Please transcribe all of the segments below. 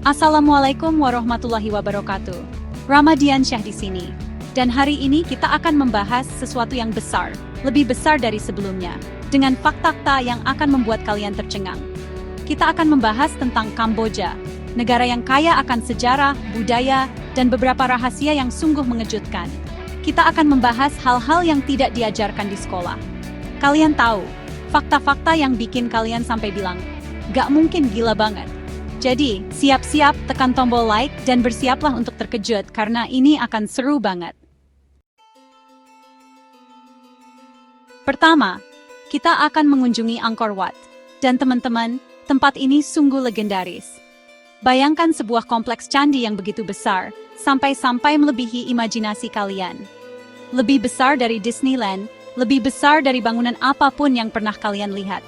Assalamualaikum warahmatullahi wabarakatuh. Ramadian Syah di sini. Dan hari ini kita akan membahas sesuatu yang besar, lebih besar dari sebelumnya, dengan fakta-fakta yang akan membuat kalian tercengang. Kita akan membahas tentang Kamboja, negara yang kaya akan sejarah, budaya, dan beberapa rahasia yang sungguh mengejutkan. Kita akan membahas hal-hal yang tidak diajarkan di sekolah. Kalian tahu, fakta-fakta yang bikin kalian sampai bilang, gak mungkin, gila banget. Jadi, siap-siap tekan tombol like dan bersiaplah untuk terkejut karena ini akan seru banget. Pertama, kita akan mengunjungi Angkor Wat. Dan teman-teman, tempat ini sungguh legendaris. Bayangkan sebuah kompleks candi yang begitu besar, sampai-sampai melebihi imajinasi kalian. Lebih besar dari Disneyland, lebih besar dari bangunan apapun yang pernah kalian lihat.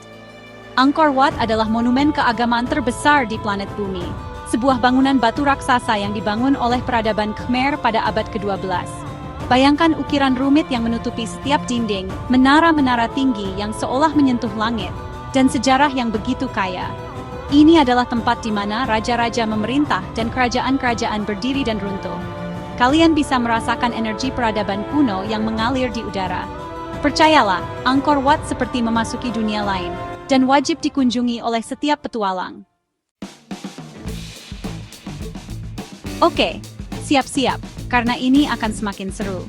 Angkor Wat adalah monumen keagamaan terbesar di planet bumi. Sebuah bangunan batu raksasa yang dibangun oleh peradaban Khmer pada abad ke-12. Bayangkan ukiran rumit yang menutupi setiap dinding, menara-menara tinggi yang seolah menyentuh langit, dan sejarah yang begitu kaya. Ini adalah tempat di mana raja-raja memerintah dan kerajaan-kerajaan berdiri dan runtuh. Kalian bisa merasakan energi peradaban kuno yang mengalir di udara. Percayalah, Angkor Wat seperti memasuki dunia lain, dan wajib dikunjungi oleh setiap petualang. Oke, siap-siap, karena ini akan semakin seru.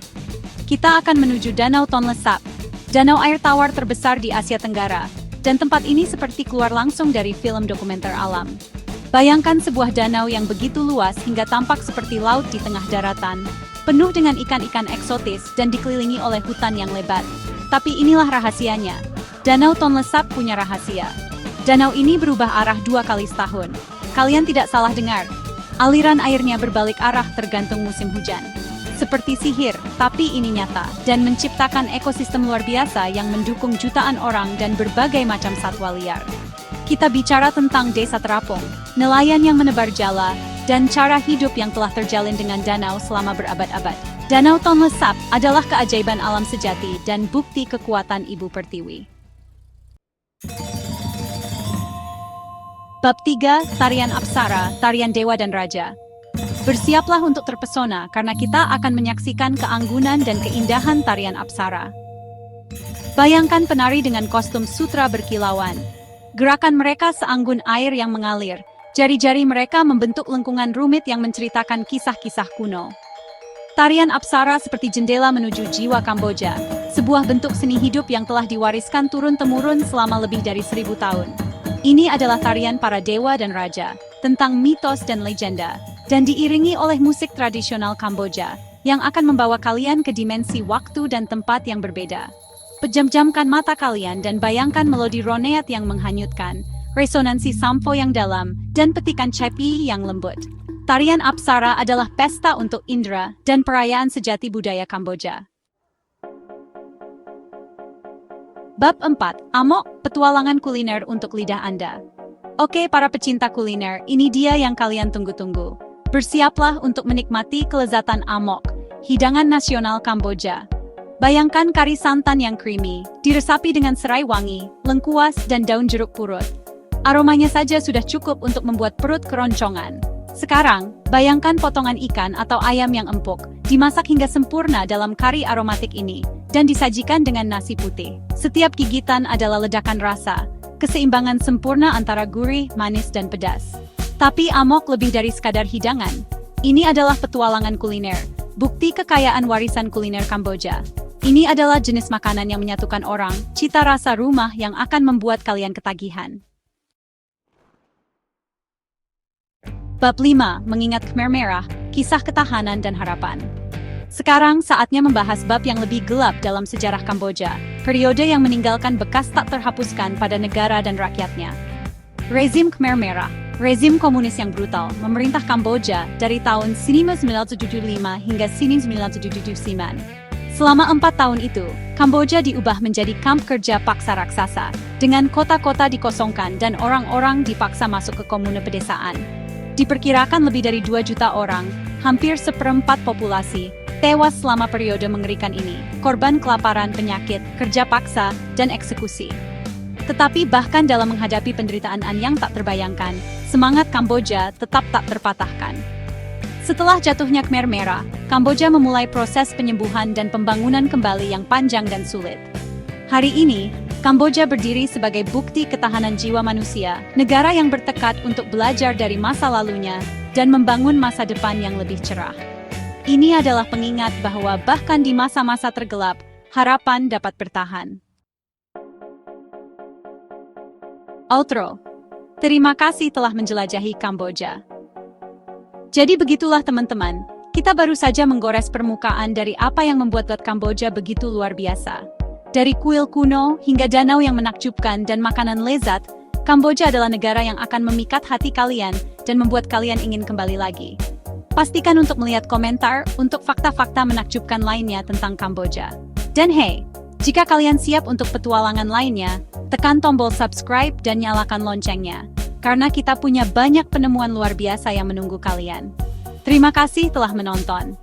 Kita akan menuju Danau Tonle Sap, danau air tawar terbesar di Asia Tenggara, dan tempat ini seperti keluar langsung dari film dokumenter alam. Bayangkan sebuah danau yang begitu luas hingga tampak seperti laut di tengah daratan, penuh dengan ikan-ikan eksotis dan dikelilingi oleh hutan yang lebat. Tapi inilah rahasianya. Danau Tonle Sap punya rahasia. Danau ini berubah arah 2 kali setahun. Kalian tidak salah dengar. Aliran airnya berbalik arah tergantung musim hujan. Seperti sihir, tapi ini nyata, dan menciptakan ekosistem luar biasa yang mendukung jutaan orang dan berbagai macam satwa liar. Kita bicara tentang desa terapung, nelayan yang menebar jala, dan cara hidup yang telah terjalin dengan danau selama berabad-abad. Danau Tonle Sap adalah keajaiban alam sejati dan bukti kekuatan Ibu Pertiwi. Bab 3, Tarian Apsara, Tarian Dewa dan Raja. Bersiaplah untuk terpesona karena kita akan menyaksikan keanggunan dan keindahan tarian Apsara. Bayangkan penari dengan kostum sutra berkilauan. Gerakan mereka seanggun air yang mengalir. Jari-jari mereka membentuk lengkungan rumit yang menceritakan kisah-kisah kuno. Tarian Apsara seperti jendela menuju jiwa Kamboja, sebuah bentuk seni hidup yang telah diwariskan turun-temurun selama lebih dari 1000 tahun. Ini adalah tarian para dewa dan raja, tentang mitos dan legenda, dan diiringi oleh musik tradisional Kamboja, yang akan membawa kalian ke dimensi waktu dan tempat yang berbeda. Pejam-jamkan mata kalian dan bayangkan melodi roneat yang menghanyutkan, resonansi sampo yang dalam, dan petikan cepi yang lembut. Tarian Apsara adalah pesta untuk indera dan perayaan sejati budaya Kamboja. Bab 4, Amok, petualangan kuliner untuk lidah Anda. Oke para pecinta kuliner, ini dia yang kalian tunggu-tunggu. Bersiaplah untuk menikmati kelezatan Amok, hidangan nasional Kamboja. Bayangkan kari santan yang creamy, diresapi dengan serai wangi, lengkuas, dan daun jeruk purut. Aromanya saja sudah cukup untuk membuat perut keroncongan. Sekarang, bayangkan potongan ikan atau ayam yang empuk, dimasak hingga sempurna dalam kari aromatik ini, dan disajikan dengan nasi putih. Setiap gigitan adalah ledakan rasa, keseimbangan sempurna antara gurih, manis, dan pedas. Tapi Amok lebih dari sekadar hidangan. Ini adalah petualangan kuliner, bukti kekayaan warisan kuliner Kamboja. Ini adalah jenis makanan yang menyatukan orang, cita rasa rumah yang akan membuat kalian ketagihan. Bab 5, Mengingat Khmer Merah, Kisah Ketahanan dan Harapan. Sekarang saatnya membahas bab yang lebih gelap dalam sejarah Kamboja, periode yang meninggalkan bekas tak terhapuskan pada negara dan rakyatnya. Rezim Khmer Merah, rezim komunis yang brutal, memerintah Kamboja dari tahun 1975 hingga 1979. Selama 4 tahun itu, Kamboja diubah menjadi kamp kerja paksa raksasa, dengan kota-kota dikosongkan dan orang-orang dipaksa masuk ke komune pedesaan. Diperkirakan lebih dari 2 juta orang, hampir seperempat populasi, tewas selama periode mengerikan ini, korban kelaparan, penyakit, kerja paksa, dan eksekusi. Tetapi bahkan dalam menghadapi penderitaan yang tak terbayangkan, semangat Kamboja tetap tak terpatahkan. Setelah jatuhnya Khmer Merah, Kamboja memulai proses penyembuhan dan pembangunan kembali yang panjang dan sulit. Hari ini, Kamboja berdiri sebagai bukti ketahanan jiwa manusia, negara yang bertekad untuk belajar dari masa lalunya dan membangun masa depan yang lebih cerah. Ini adalah pengingat bahwa bahkan di masa-masa tergelap, harapan dapat bertahan. Outro. Terima kasih telah menjelajahi Kamboja. Jadi begitulah teman-teman, kita baru saja menggores permukaan dari apa yang membuat Kamboja begitu luar biasa. Dari kuil kuno hingga danau yang menakjubkan dan makanan lezat, Kamboja adalah negara yang akan memikat hati kalian dan membuat kalian ingin kembali lagi. Pastikan untuk melihat komentar untuk fakta-fakta menakjubkan lainnya tentang Kamboja. Dan hey, jika kalian siap untuk petualangan lainnya, tekan tombol subscribe dan nyalakan loncengnya, karena kita punya banyak penemuan luar biasa yang menunggu kalian. Terima kasih telah menonton.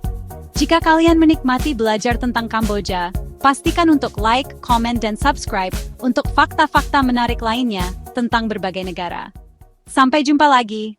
Jika kalian menikmati belajar tentang Kamboja, pastikan untuk like, komen, dan subscribe untuk fakta-fakta menarik lainnya tentang berbagai negara. Sampai jumpa lagi!